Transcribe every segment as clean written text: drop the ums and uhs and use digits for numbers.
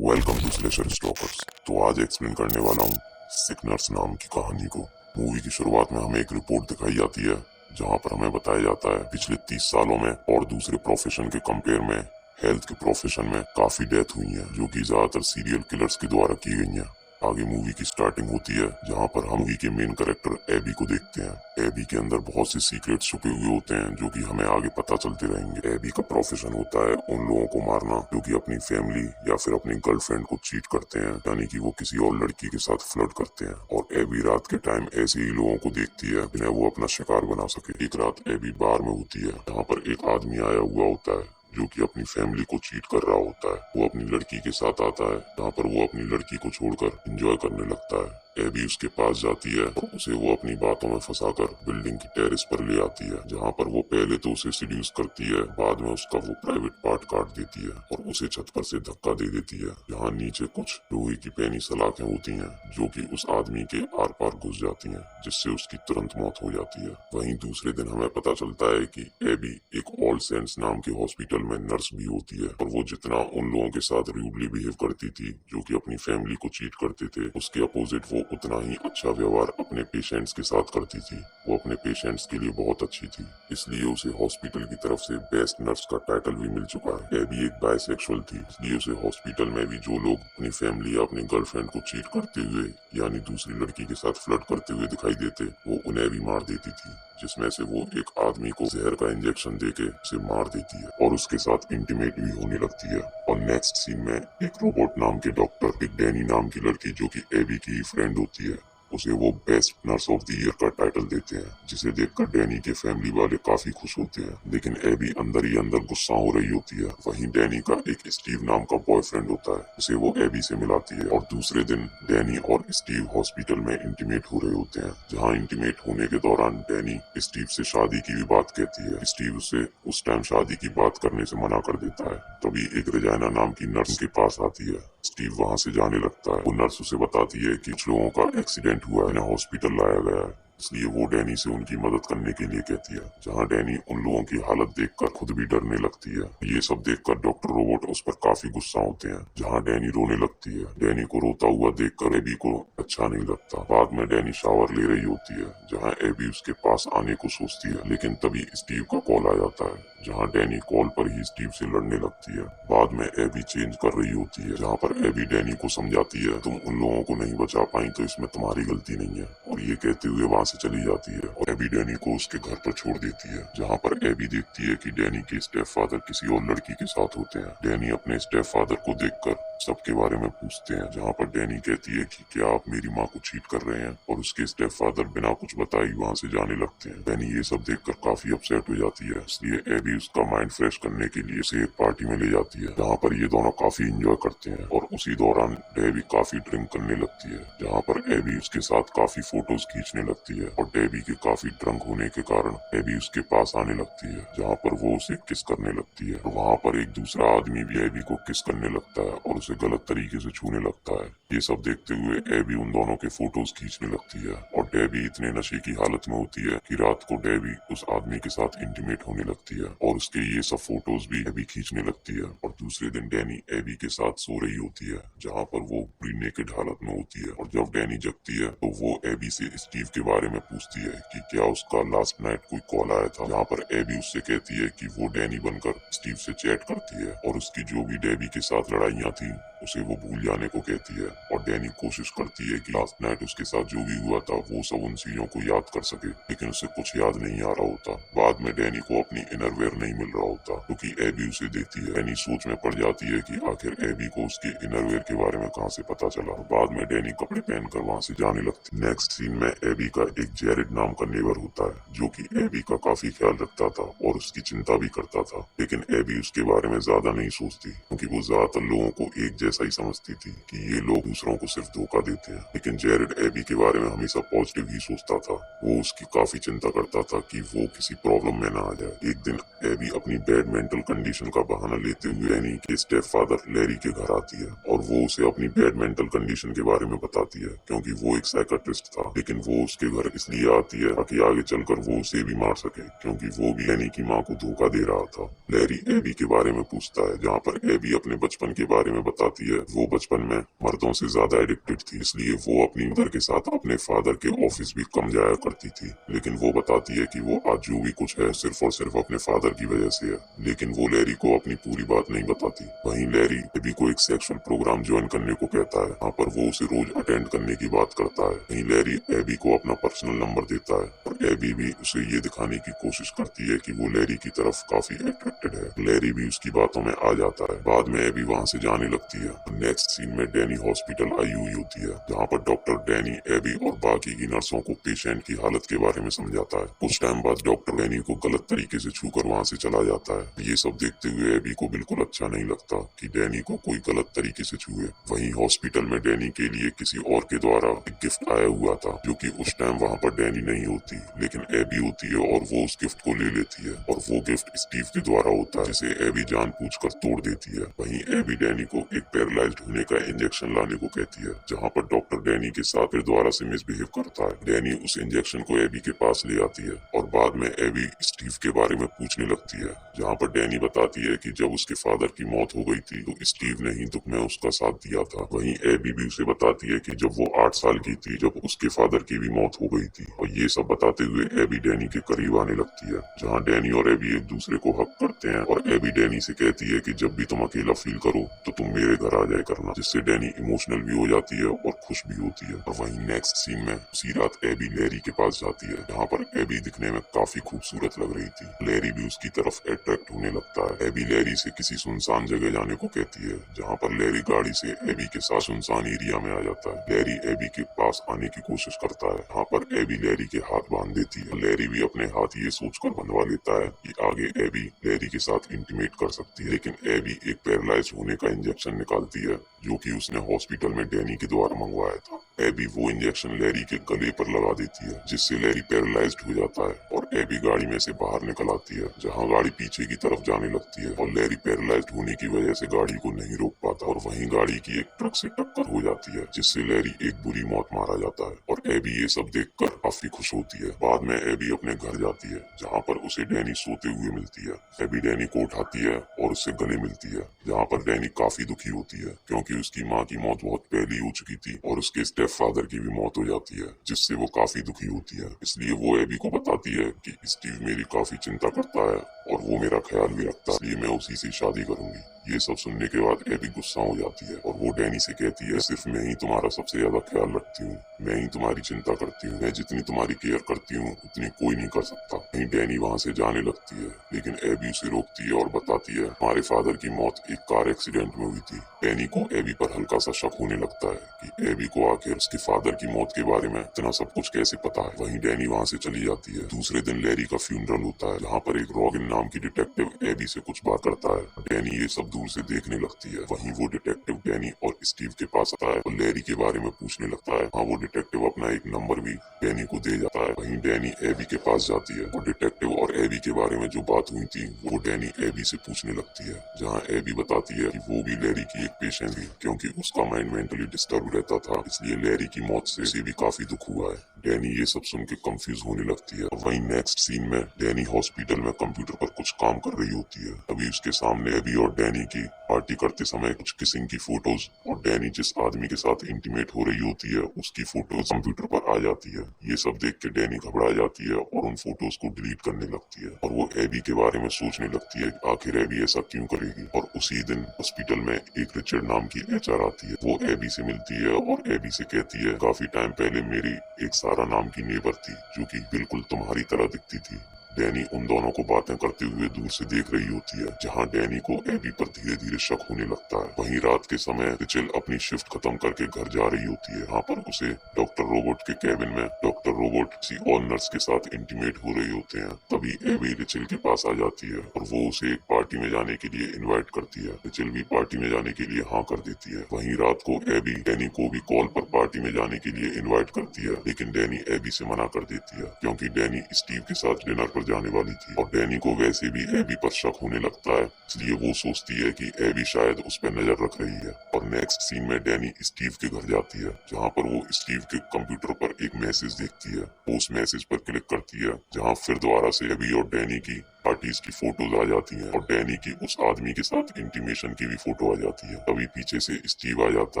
Welcome to slasher stalkers. तो आज explain करने वाला हूँ सिक नर्स नाम की कहानी को। मूवी की शुरुआत में हमें एक रिपोर्ट दिखाई जाती है जहाँ पर हमें बताया जाता है पिछले 30 सालों में और दूसरे प्रोफेशन के कंपेयर में हेल्थ के प्रोफेशन में काफी डेथ हुई है, जो कि ज्यादातर सीरियल किलर्स के द्वारा की गई हैं। आगे मूवी की स्टार्टिंग होती है जहाँ पर हम मूवी के मेन कैरेक्टर एबी को देखते हैं। एबी के अंदर बहुत से सीक्रेट्स छुपे हुए होते हैं जो कि हमें आगे पता चलते रहेंगे। एबी का प्रोफेशन होता है उन लोगों को मारना जो कि अपनी फैमिली या फिर अपनी गर्लफ्रेंड को चीट करते हैं, यानी कि वो किसी और लड़की के साथ फ्लर्ट करते हैं। और एबी रात के टाइम ऐसे ही लोगों को देखती है जिन्हें वो अपना शिकार बना सके। एक रात एबी बार में होती है जहाँ पर एक आदमी आया हुआ होता है जो कि अपनी फैमिली को चीट कर रहा होता है। वो अपनी लड़की के साथ आता है जहाँ पर वो अपनी लड़की को छोड़कर एंजॉय करने लगता है। एबी उसके पास जाती है और उसे वो अपनी बातों में फंसाकर बिल्डिंग की टेरेस पर ले आती है, जहाँ पर वो पहले तो उसे सीड्यूस करती है, बाद में उसका वो प्राइवेट पार्ट काट देती है और उसे छत पर से धक्का दे देती है, जहाँ नीचे कुछ लोहे की पैनी सलाखें होती हैं जो कि उस आदमी के आर पार घुस जाती हैं, जिससे उसकी तुरंत मौत हो जाती है। वहीं दूसरे दिन हमें पता चलता है कि एबी एक ऑल सेंट्स नाम के हॉस्पिटल में नर्स भी होती है और वो जितना उन लोगों के साथ रूडली बिहेव करती थी जो कि अपनी फैमिली को चीट करते थे, उसके अपोजिट वो उतना ही अच्छा व्यवहार अपने पेशेंट्स के साथ करती थी। वो अपने पेशेंट्स के लिए बहुत अच्छी थी, इसलिए उसे हॉस्पिटल की तरफ से बेस्ट नर्स का टाइटल भी मिल चुका है। एबी एक बायसेक्सुअल थी, इसलिए उसे हॉस्पिटल में भी जो लोग अपनी फैमिली या अपनी गर्लफ्रेंड को चीट करते हुए यानी दूसरी लड़की के साथ फ्लर्ट करते हुए दिखाई देते, वो उन्हें भी मार देती थी, जिसमें से वो एक आदमी को जहर का इंजेक्शन देके उसे मार देती है और उसके साथ इंटीमेट भी होने लगती है। और नेक्स्ट सीन में एक रोबोट नाम के डॉक्टर, एक डैनी नाम की लड़की जो कि एबी की फ्रेंड होती है, उसे वो best nurse of the year का टाइटल देते हैं, जिसे देखकर डैनी के फैमिली वाले काफी खुश होते हैं। लेकिन एबी अंदर ही अंदर गुस्सा हो रही होती है। वहीं डैनी का एक स्टीव नाम का बॉयफ्रेंड होता है, उसे वो एबी से मिलाती है और दूसरे दिन डैनी और स्टीव हॉस्पिटल में इंटीमेट हो रहे होते हैं, जहाँ इंटीमेट होने के दौरान डैनी स्टीव से शादी की भी बात कहती है। स्टीव उसे उस टाइम शादी की बात करने से मना कर देता है। तभी एक रेजाना नाम की नर्स के पास आती है। स्टीव वहां से जाने लगता है। वो नर्स उसे बताती है कि कुछ लोगों का एक्सीडेंट हुआ है, इन्हें हॉस्पिटल लाया गया है, इसलिए वो डैनी से उनकी मदद करने के लिए कहती है, जहां डैनी उन लोगों की हालत देखकर खुद भी डरने लगती है। ये सब देखकर डॉक्टर रोबोट उस पर काफी गुस्सा होते हैं, जहां डैनी रोने लगती है। डैनी को रोता हुआ देखकर एबी को अच्छा नहीं लगता। बाद में डैनी शावर ले रही होती है, जहां एबी उसके पास आने को सोचती है, लेकिन तभी स्टीव का कॉल आ जाता है, जहां डैनी कॉल पर ही स्टीव से लड़ने लगती है। बाद में एबी चेंज कर रही होती है, जहां पर एबी डैनी को समझाती है, तुम उन लोगों को नहीं बचा पाई तो इसमें तुम्हारी गलती नहीं है, और ये कहते हुए वहां से चली जाती है और एबी डैनी को उसके घर पर छोड़ देती है, जहां पर एबी देखती है कि डैनी के स्टेप फादर किसी और लड़की के साथ होते हैं। डैनी अपने स्टेप फादर को देखकर सबके बारे में पूछते हैं, जहां पर डैनी कहती है कि क्या आप मेरी माँ को चीट कर रहे हैं, और उसके स्टेप फादर बिना कुछ बताए वहां से जाने लगते हैं। डैनी ये सब देखकर काफी अपसेट हो जाती है, इसलिए एबी उसका माइंड फ्रेश करने के लिए उसे एक पार्टी में ले जाती है, जहाँ पर ये दोनों काफी एंजॉय करते हैं। और उसी दौरान डेबी काफी ड्रिंक करने लगती है, जहाँ पर एबी उसके साथ काफी फोटोज खींचने लगती है, और डेबी के काफी ड्रंक होने के कारण एबी उसके पास आने लगती है, जहाँ पर वो उसे किस करने लगती है। और वहाँ पर एक दूसरा आदमी भी एबी को किस करने लगता है और उसे गलत तरीके से छूने लगता है। ये सब देखते हुए एबी उन दोनों के फोटोज खींचने लगती है, और डेबी इतने नशे की हालत में होती है कि रात को डेबी उस आदमी के साथ इंटीमेट होने लगती है, और उसके ये सब फोटोज भी एबी खींचने लगती है। और दूसरे दिन डैनी एबी के साथ सो रही होती है, जहाँ पर वो पूरी नेकेड हालत में होती है, और जब डैनी जगती है तो वो एबी से स्टीव के बारे में पूछती है कि क्या उसका लास्ट नाइट कोई कॉल आया था, जहाँ पर एबी उससे कहती है कि वो डैनी बनकर स्टीव से चैट करती है, और उसकी जो भी डेबी के साथ लड़ाइयाँ थी उसे वो भूल जाने को कहती है। और डैनी कोशिश करती है कि लास्ट नाइट उसके साथ जो भी हुआ था वो सब उन चीजों को याद कर सके, लेकिन उसे कुछ याद नहीं आ रहा होता। बाद में डैनी को अपनी इनरवेयर नहीं मिल रहा होता, क्योंकि एबी उसे देती है। डैनी सोच में पड़ जाती है कि आखिर एबी को उसके इनरवेयर के बारे में कहाँ से पता चला। बाद में डैनी कपड़े पहनकर वहाँ से जाने लगती। नेक्स्ट सीन में एबी का एक जेरेड नाम का नेबर होता है, जो कि एबी का काफी ख्याल रखता था और उसकी चिंता भी करता था, लेकिन एबी उसके बारे में ज्यादा नहीं सोचती, क्योंकि वो ज्यादातर लोगों को एक जैसा ही समझती थी कि ये लोग दूसरों को सिर्फ धोखा देते हैं। लेकिन जेरेड एबी के बारे में हमेशा पॉजिटिव ही सोचता था। वो उसकी काफी चिंता करता था कि वो किसी प्रॉब्लम में ना आ जाए। एक दिन एबी अपनी बैड मेंटल कंडीशन का बहाना लेते हुए डैनी के स्टेप फादर लैरी के घर आती है, और वो उसे अपनी बैड मेंटल कंडीशन के बारे में बताती है, क्योंकि वो एक साइकियाट्रिस्ट था। लेकिन वो उसके घर इसलिए आती है ताकि आगे चलकर वो उसे भी मार सके, क्योंकि वो भी डैनी की माँ को धोखा दे रहा था। लैरी एबी के बारे में पूछता है, जहाँ पर एबी अपने बचपन के बारे में बताती बताती है वो बचपन में मर्दों से ज्यादा एडिक्टेड थी, इसलिए वो अपनी मदर के साथ अपने फादर के ऑफिस भी कम जाया करती थी। लेकिन वो बताती है कि वो आज जो भी कुछ है सिर्फ और सिर्फ अपने फादर की वजह से है। लेकिन वो लैरी को अपनी पूरी बात नहीं बताती। वहीं लैरी एबी को एक सेक्सुअल प्रोग्राम ज्वाइन करने को कहता है, यहाँ पर वो उसे रोज अटेंड करने की बात करता है। वहीं लैरी एबी को अपना पर्सनल नंबर देता है और एबी भी उसे ये दिखाने की कोशिश करती है कि वो लैरी की तरफ काफी अट्रैक्टेड है। लैरी भी उसकी बातों में आ जाता है। बाद में एबी वहाँ से जाने लगती है। नेक्स्ट सीन में डैनी हॉस्पिटल आई हुई होती है, जहाँ पर डॉक्टर डैनी एबी और बाकी की नर्सों को पेशेंट की हालत के बारे में समझाता है। कुछ टाइम बाद डॉक्टर डैनी को गलत तरीके से छूकर वहाँ से चला जाता है। ये सब देखते हुए एबी को बिल्कुल अच्छा नहीं लगता कि डैनी को कोई गलत तरीके से छुए। वहीं हॉस्पिटल में डैनी के लिए किसी और के द्वारा एक गिफ्ट आया हुआ था, जो कि उस टाइम वहाँ पर डैनी नहीं होती, लेकिन एबी होती है और वो उस गिफ्ट को ले लेती है और वो गिफ्ट स्टीव के द्वारा होता है, जिसे एबी जानबूझकर तोड़ देती है। वहीं एबी डैनी को एक पैरालाइज्ड होने का इंजेक्शन लाने को कहती है, जहाँ पर डॉक्टर डैनी के साथ फिर दोबारा से मिसबिहेव करता है। डैनी उस इंजेक्शन को एबी के पास ले आती है और बाद में एबी स्टीव के बारे में पूछने लगती है, जहाँ पर डैनी बताती है कि जब उसके फादर की मौत हो गई थी तो स्टीव ने ही दुख में उसका साथ दिया था। वहीं एबी भी उसे बताती है कि जब वो 8 साल की थी जब उसके फादर की भी मौत हो गई थी। और ये सब बताते हुए एबी डैनी के करीब आने लगती है, जहाँ डैनी और एबी एक दूसरे को हक करते हैं और एबी डैनी से कहती है कि जब भी तुम अकेला फील करो तो तुम मेरे घर आ जाया करना, जिससे डैनी इमोशनल भी हो जाती है और खुश भी होती है। और वहीं नेक्स्ट सीन में उसी रात एबी लैरी के पास जाती है, जहाँ पर एबी दिखने में काफी खूबसूरत लग रही थी। लैरी भी उसकी तरफ अट्रैक्ट होने लगता है। एबी लैरी से किसी सुनसान जगह जाने को कहती है, जहाँ पर लैरी गाड़ी से एबी के साथ सुनसान एरिया में आ जाता है। लैरी एबी के पास आने की कोशिश करता है, यहाँ पर एबी लैरी के हाथ बांध देती है। लैरी भी अपने हाथ ये सोचकर बंधवा लेता है कि आगे एबी लैरी के साथ इंटीमेट कर सकती है। लेकिन एबी एक पैरालाइज होने का इंजेक्शन निकालती है, जो कि उसने हॉस्पिटल में डैनी के द्वारा मंगवाया था। एबी वो इंजेक्शन लैरी के गले पर लगा देती है, जिससे लैरी पैरालाइज्ड हो जाता है और एबी गाड़ी में से बाहर निकल आती है, जहां गाड़ी पीछे की तरफ जाने लगती है और लैरी पैरालाइज्ड होने की वजह से गाड़ी को नहीं रोक पाता और वहीं गाड़ी की एक ट्रक से टक्कर हो जाती है, जिससे लैरी एक बुरी मौत मारा जाता है। और एबी ये सब देखकर काफी खुश होती है। बाद में एबी अपने घर जाती है, जहाँ पर उसे डैनी सोते हुए मिलती है। एबी डैनी को उठाती है और उससे गले मिलती है, जहाँ पर डैनी काफी दुखी होती है, क्योंकि उसकी माँ की मौत बहुत पहले हो चुकी थी और उसके स्टेप फादर की भी मौत हो जाती है, जिससे वो काफी दुखी होती है। इसलिए वो एबी को बताती है कि स्टीव मेरी काफी चिंता करता है और वो मेरा ख्याल भी रखता है, इसलिए मैं उसी से शादी करूंगी। ये सब सुनने के बाद एबी गुस्सा हो जाती है और वो डैनी से कहती है, सिर्फ मैं ही तुम्हारा सबसे ज्यादा ख्याल रखती हूँ, मैं ही तुम्हारी चिंता करती हूँ, मैं जितनी तुम्हारी केयर करती हूँ उतनी कोई नहीं कर सकता। वहीं डैनी वहाँ से जाने लगती है, लेकिन एबी उसे रोकती है और बताती है हमारे फादर की मौत एक कार एक्सीडेंट में हुई थी। डैनी को एबी पर हल्का सा शक होने लगता है कि एबी को आखिर उसके फादर की मौत के बारे में इतना सब कुछ कैसे पता है। वहीं डैनी वहाँ से चली जाती है। दूसरे दिन लैरी का फ्यूनरल होता है, जहाँ पर एक रॉगिन नाम की डिटेक्टिव एबी से कुछ बात करता है। डैनी ये सब दूर से देखने लगती है। वहीं वो डिटेक्टिव डैनी और स्टीव के पास आता है और लैरी के बारे में पूछने लगता है। हाँ, वो डिटेक्टिव अपना एक नंबर भी डैनी को दे जाता है। वहीं डैनी एबी के पास जाती है और डिटेक्टिव और एबी के बारे में जो बात हुई थी वो डैनी एबी से पूछने लगती है, जहाँ एबी बताती है कि वो भी लैरी की एक पेशेंट थी, क्योंकि उसका माइंड मेंटली डिस्टर्ब रहता था, इसलिए लैरी की मौत से उसे भी काफी दुख हुआ है। डैनी ये सब सुन के कंफ्यूज होने लगती है। वहीं नेक्स्ट सीन में डैनी हॉस्पिटल में कंप्यूटर पर कुछ काम कर रही होती है। अभी उसके सामने एबी और डैनी की पार्टी करते समय कुछ किसिंग की फोटोज और डैनी जिस आदमी के साथ इंटीमेट हो रही होती है उसकी फोटोज कंप्यूटर पर आ जाती है। ये सब देख के डैनी घबरा जाती है और उन फोटोज को डिलीट करने लगती है और वो एबी के बारे में सोचने लगती है आखिर एबी ऐसा क्यों करेगी। और उसी दिन हॉस्पिटल में एक रिचर्ड नाम की एचआर आती है। वो एबी से मिलती है और एबी से कहती है, काफी टाइम पहले मेरी एक सारा नाम की नेबर थी जो कि बिल्कुल तुम्हारी तरह दिखती थी। डैनी उन दोनों को बातें करते हुए दूर से देख रही होती है, जहां डैनी को एबी पर धीरे धीरे शक होने लगता है। वहीं रात के समय रिचल अपनी शिफ्ट खत्म करके घर जा रही होती है। यहाँ पर उसे डॉक्टर रोबोट के कैबिन में डॉक्टर रोबोट किसी और नर्स के साथ इंटीमेट हो रहे होते हैं। तभी एबी रिचल के पास आ जाती है और वो उसे एक पार्टी में जाने के लिए इन्वाइट करती है। रिचल भी पार्टी में जाने के लिए हाँ कर देती है। वहीं रात को एबी डैनी को भी कॉल पर पार्टी में जाने के लिए इन्वाइट करती है, लेकिन डैनी एबी से मना कर देती है, क्योंकि डैनी स्टीव के साथ डिनर पर जाने वाली थी और डैनी को वैसे भी एबी पर शक होने लगता है, इसलिए वो सोचती है कि एबी शायद उस पर नजर रख रही है। और नेक्स्ट सीन में डैनी स्टीव के घर जाती है, जहाँ पर वो स्टीव के कंप्यूटर पर एक मैसेज देखती है। वो उस मैसेज पर क्लिक करती है, जहाँ फिर दोबारा से एबी और डैनी की पार्टीज की फोटोज आ जाती हैं और डैनी की उस आदमी के साथ इंटीमेशन की भी फोटो आ जाती है। तभी पीछे से स्टीव आ जाता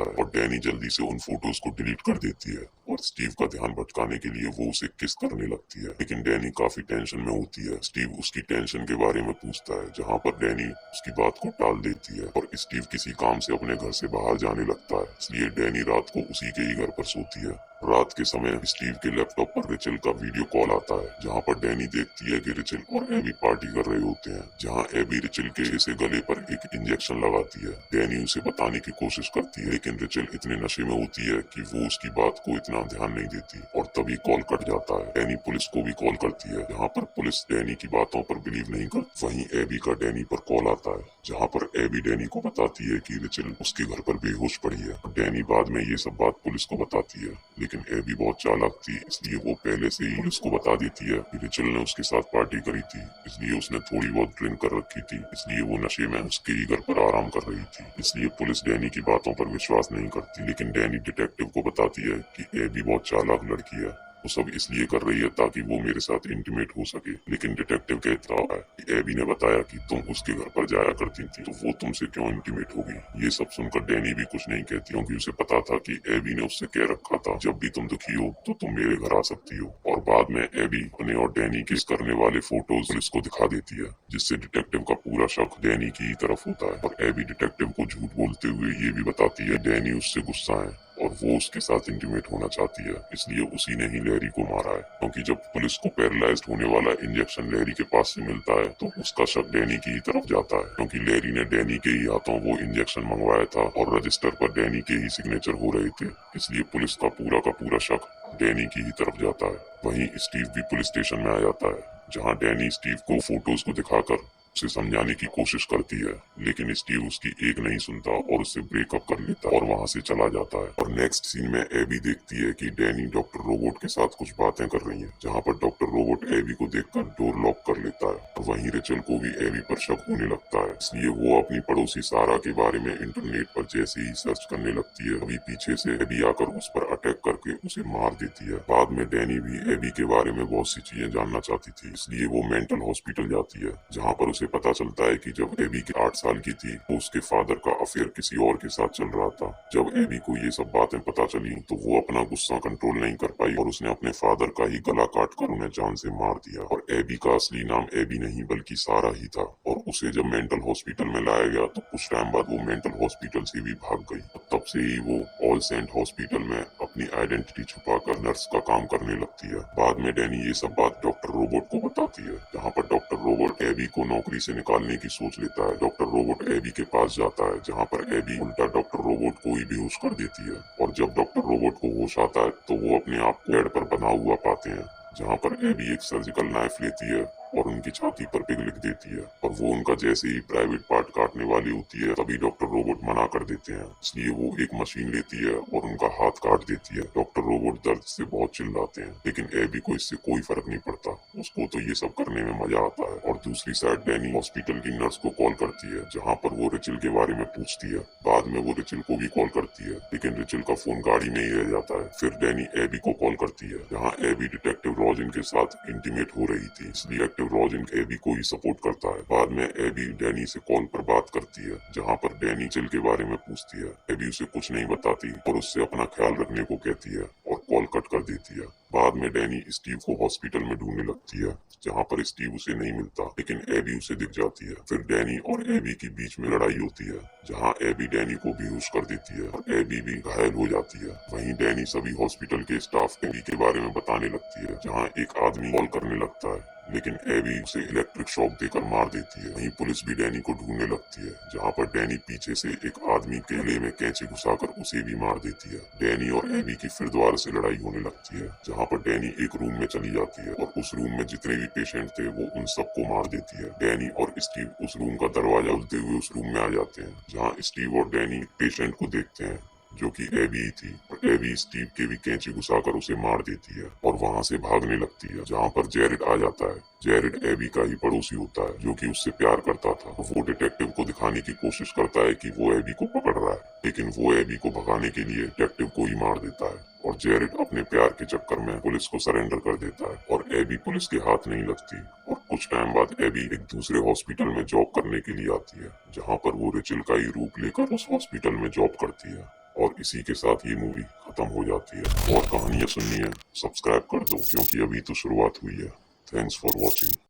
है और डैनी जल्दी से उन फोटोज को डिलीट कर देती है और स्टीव का ध्यान भटकाने के लिए वो उसे किस करने लगती है। लेकिन डैनी काफी टेंशन में होती है। स्टीव उसकी टेंशन के बारे में पूछता है, जहाँ पर डैनी उसकी बात को टाल देती है और स्टीव किसी काम से अपने घर से बाहर जाने लगता है, इसलिए डैनी रात को उसी के ही घर पर सोती है। रात के समय स्टीव के लैपटॉप पर रिचल का वीडियो कॉल आता है, जहाँ पर डैनी देखती है कि रिचल और एबी पार्टी कर रहे होते हैं, जहाँ एबी रिचल के से गले पर एक इंजेक्शन लगाती है। डैनी उसे बताने की कोशिश करती है, लेकिन रिचल इतने नशे में होती है कि वो उसकी बात को इतना ध्यान नहीं देती और तभी कॉल कट जाता है। डैनी पुलिस को भी कॉल करती है, जहाँ पर पुलिस डैनी की बातों पर बिलीव नहीं करती। वहीं एबी का डैनी पर कॉल आता है, जहाँ पर एबी डैनी को बताती है कि रिचल उसके घर पर बेहोश पड़ी है। डैनी बाद में ये सब बात पुलिस को बताती है, लेकिन एबी बहुत चालाक थी, इसलिए वो पहले से ही पुलिस को बता देती है कि रिचल ने उसके साथ पार्टी करी थी, इसलिए उसने थोड़ी बहुत ड्रिंक कर रखी थी, इसलिए वो नशे में उसके ही घर पर आराम कर रही थी। इसलिए पुलिस डैनी की बातों पर विश्वास नहीं करती, लेकिन डैनी डिटेक्टिव को बताती है कि एबी बहुत चालाक लड़की है, वो सब इसलिए कर रही है ताकि वो मेरे साथ इंटीमेट हो सके। लेकिन डिटेक्टिव कहता है कि एबी ने बताया कि तुम उसके घर पर जाया करती थी, तो वो तुमसे क्यों इंटीमेट होगी। ये सब सुनकर डैनी भी कुछ नहीं कहती, क्योंकि उसे पता था कि एबी ने उससे कह रखा था, जब भी तुम दुखी हो तो तुम मेरे घर आ सकती हो। और बाद में एबी अपने और डैनी किस करने वाले फोटोज पुलिस को दिखा देती है, जिससे डिटेक्टिव का पूरा शक डैनी की ही तरफ होता है। और एबी डिटेक्टिव को झूठ बोलते हुए ये भी बताती है डैनी उससे गुस्सा है और वो उसके साथ इंटीमेट होना चाहती है, इसलिए उसी ने ही लैरी को मारा है। क्योंकि जब पुलिस को पैरालाइज्ड होने वाला इंजेक्शन लैरी के पास से मिलता है, तो उसका शक डैनी की ही तरफ जाता है, क्योंकि लैरी ने डैनी के ही हाथों वो इंजेक्शन मंगवाया था और रजिस्टर पर डैनी के ही सिग्नेचर हो रहे थे, इसलिए पुलिस का पूरा शक डैनी की ही तरफ जाता है। वहीं स्टीव भी पुलिस स्टेशन में आ जाता है, जहाँ डैनी स्टीव को फोटोज को दिखाकर उसे समझाने की कोशिश करती है, लेकिन स्टीव उसकी एक नहीं सुनता और उससे ब्रेकअप कर लेता है और वहां से चला जाता है। और नेक्स्ट सीन में एबी देखती है कि डैनी डॉक्टर रोबोट के साथ कुछ बातें कर रही है, जहाँ पर डॉक्टर रोबोट एबी को देखकर डोर लॉक कर लेता है। और वहीं रिचल को भी एबी पर शक होने लगता है, इसलिए वो अपनी पड़ोसी सारा के बारे में इंटरनेट पर जैसे ही सर्च करने लगती है, अभी पीछे से एबी आकर उस पर अटैक करके उसे मार देती है। बाद में डैनी भी एबी के बारे में बहुत सी चीजें जानना चाहती थी, इसलिए वो मेंटल हॉस्पिटल जाती है, जहाँ पर उसे पता चलता है कि जब एबी के 8 साल की थी तो उसके फादर का अफेयर किसी और के साथ चल रहा था। जब एबी को ये सब बातें पता चली तो वो अपना गुस्सा कंट्रोल नहीं कर पाई और उसने अपने फादर का ही गला काट कर उन्हें जान से मार दिया। और एबी का असली नाम एबी नहीं बल्कि सारा ही था। और उसे जब मेंटल हॉस्पिटल में लाया गया तो कुछ टाइम बाद वो मेंटल हॉस्पिटल से भी भाग गई। तब से ही वो ऑल सेंट हॉस्पिटल में अपनी आइडेंटिटी छुपाकर नर्स का काम करने लगती है। बाद में डैनी ये सब बात डॉक्टर रोबोट को बताती है, जहाँ पर डॉक्टर रोबोट एबी को नौकरी से निकालने की सोच लेता है। डॉक्टर रोबोट एबी के पास जाता है, जहाँ पर एबी उल्टा डॉक्टर रोबोट को ही बेहोश कर देती है। और जब डॉक्टर रोबोट को होश आता है तो वो अपने आप को बेड पर बना हुआ पाते हैं, जहाँ पर एबी एक सर्जिकल नाइफ लेती है और उनकी छाती पर पिग लिख देती है। और वो उनका जैसे ही प्राइवेट पार्ट काटने वाली होती है, तभी डॉक्टर रोबोट मना कर देते हैं, इसलिए वो एक मशीन लेती है और उनका हाथ काट देती है। डॉक्टर रोबोट दर्द से बहुत चिल्लाते हैं, लेकिन एबी को इससे कोई फर्क नहीं पड़ता, उसको तो ये सब करने में मजा आता है। और दूसरी साइड डैनी हॉस्पिटल की नर्स को कॉल करती है, जहाँ पर वो रिचल के बारे में पूछती है। बाद में वो रिचल को भी कॉल करती है, लेकिन रिचल का फोन गाड़ी में ही रह जाता है। फिर डैनी एबी को कॉल करती है, जहाँ एबी डिटेक्टिव रॉजिन के साथ इंटीमेट हो रही थी, इसलिए रॉजिन एबी को ही सपोर्ट करता है। बाद में एबी डैनी से कॉल पर बात करती है, जहाँ पर डैनी चिल के बारे में पूछती है। एबी उसे कुछ नहीं बताती और उससे अपना ख्याल रखने को कहती है और कॉल कट कर देती है। बाद में डैनी स्टीव को हॉस्पिटल में ढूंढने लगती है, जहाँ पर स्टीव उसे नहीं मिलता, लेकिन एबी उसे दिख जाती है। फिर डैनी और एबी के बीच में लड़ाई होती है, जहाँ एबी डैनी को बेहोश कर देती है और एबी भी घायल हो जाती है। वहीं डैनी सभी हॉस्पिटल के स्टाफ एबी के बारे में बताने लगती है, जहाँ एक आदमी कॉल करने लगता है, लेकिन एबी उसे इलेक्ट्रिक शॉक देकर मार देती है। वहीं पुलिस भी डैनी को ढूंढने लगती है, जहाँ पर डैनी पीछे से एक आदमी के गले में कैंची घुसाकर उसे भी मार देती है। डैनी और एबी की फिर दोबारा से लड़ाई होने लगती है, जहाँ पर डैनी एक रूम में चली जाती है और उस रूम में जितने भी पेशेंट थे वो उन सबको मार देती है। डैनी और स्टीव उस रूम का दरवाजा खोलते हुए उस रूम में आ जाते हैं, जहाँ स्टीव और डैनी पेशेंट को देखते हैं, जो कि एबी थी। और एबी स्टीव के भी कैंची घुसाकर उसे मार देती है और वहां से भागने लगती है, जहां पर जेरेड आ जाता है। जेरेड एबी का ही पड़ोसी होता है जो कि उससे प्यार करता था। वो डिटेक्टिव को दिखाने की कोशिश करता है कि वो एबी को पकड़ रहा है, लेकिन वो एबी को भगाने के लिए डिटेक्टिव को ही मार देता है और जेरेड अपने प्यार के चक्कर में पुलिस को सरेंडर कर देता है और एबी पुलिस के हाथ नहीं लगती। और कुछ टाइम बाद एबी एक दूसरे हॉस्पिटल में जॉब करने के लिए आती है, जहां पर वो रेचल का ही रूप लेकर उस हॉस्पिटल में जॉब करती है। और इसी के साथ ये मूवी खत्म हो जाती है। और कहानियां सुननी है, सब्सक्राइब कर दो, क्योंकि अभी तो शुरुआत हुई है। Thanks for watching.